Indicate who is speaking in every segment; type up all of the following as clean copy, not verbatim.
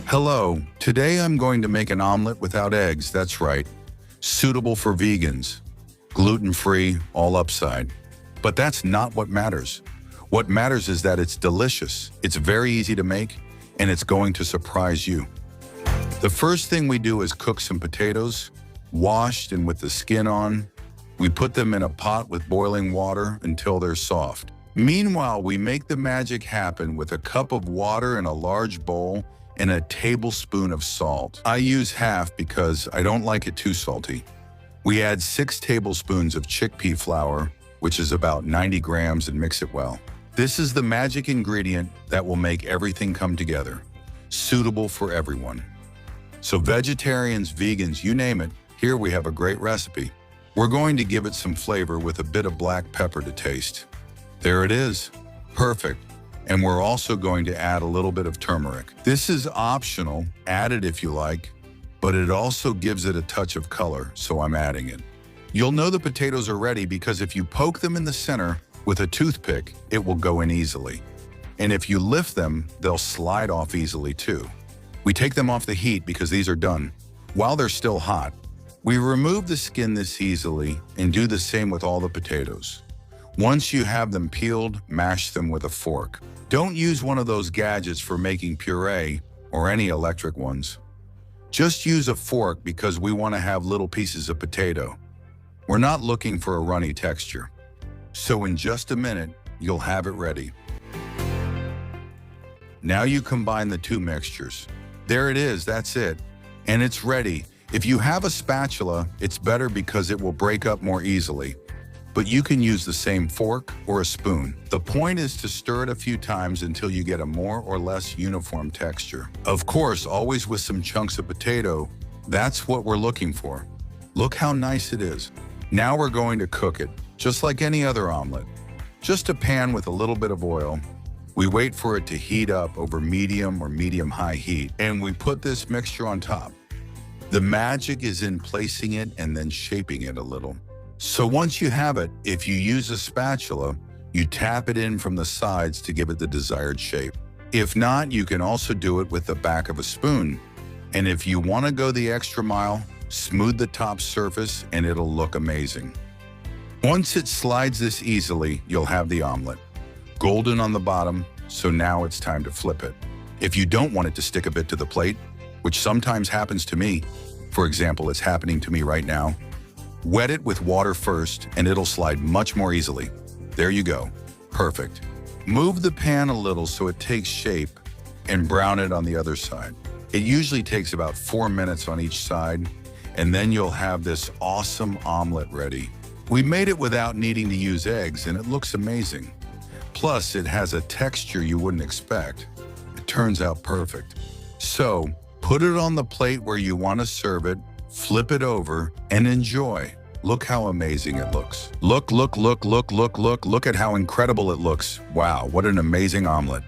Speaker 1: Hello, today I'm going to make an omelet without eggs, that's right. Suitable for vegans. Gluten-free, all upside. But that's not what matters. What matters is that it's delicious, it's very easy to make, and it's going to surprise you. The first thing we do is cook some potatoes, washed and with the skin on. We put them in a pot with boiling water until they're soft. Meanwhile, we make the magic happen with a cup of water in a large bowl and a tablespoon of salt. I use half because I don't like it too salty. We add 6 tablespoons of chickpea flour, which is about 90 grams, and mix it well. This is the magic ingredient that will make everything come together, suitable for everyone. So vegetarians, vegans, you name it, here we have a great recipe. We're going to give it some flavor with a bit of black pepper to taste. There it is, perfect. And we're also going to add a little bit of turmeric. This is optional, add it if you like, but it also gives it a touch of color, so I'm adding it. You'll know the potatoes are ready because if you poke them in the center with a toothpick, it will go in easily. And if you lift them, they'll slide off easily too. We take them off the heat because these are done. While they're still hot, we remove the skin this easily and do the same with all the potatoes. Once you have them peeled, mash them with a fork. Don't use one of those gadgets for making puree or any electric ones. Just use a fork because we want to have little pieces of potato. We're not looking for a runny texture. So in just a minute, you'll have it ready. Now you combine the two mixtures. There it is, that's it. And it's ready. If you have a spatula, it's better because it will break up more easily. But you can use the same fork or a spoon. The point is to stir it a few times until you get a more or less uniform texture. Of course, always with some chunks of potato. That's what we're looking for. Look how nice it is. Now we're going to cook it, just like any other omelet. Just a pan with a little bit of oil. We wait for it to heat up over medium or medium-high heat, and we put this mixture on top. The magic is in placing it and then shaping it a little. So once you have it, if you use a spatula, you tap it in from the sides to give it the desired shape. If not, you can also do it with the back of a spoon. And if you want to go the extra mile, smooth the top surface and it'll look amazing. Once it slides this easily, you'll have the omelet. Golden on the bottom, so now it's time to flip it. If you don't want it to stick a bit to the plate, which sometimes happens to me, for example, it's happening to me right now, wet it with water first and it'll slide much more easily. There you go. Perfect. Move the pan a little so it takes shape and brown it on the other side. It usually takes about 4 minutes on each side, and then you'll have this awesome omelet ready. We made it without needing to use eggs and it looks amazing. Plus, it has a texture you wouldn't expect. It turns out perfect. So, put it on the plate where you want to serve it, flip it over, and enjoy. Look how amazing it looks. Look at how incredible it looks. Wow, what an amazing omelet.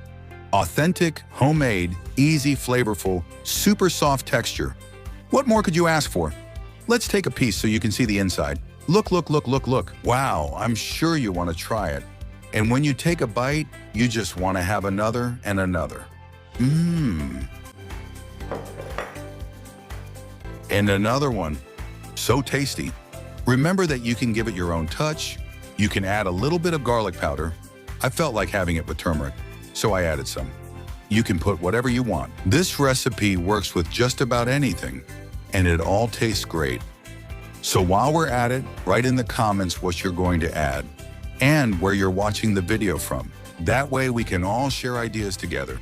Speaker 1: Authentic, homemade, easy, flavorful, super soft texture. What more could you ask for? Let's take a piece so you can see the inside. Look. Wow, I'm sure you want to try it. And when you take a bite, you just want to have another and another. And another one. So tasty. Remember that you can give it your own touch. You can add a little bit of garlic powder. I felt like having it with turmeric, so I added some. You can put whatever you want. This recipe works with just about anything, and it all tastes great. So while we're at it, write in the comments what you're going to add and where you're watching the video from. That way we can all share ideas together.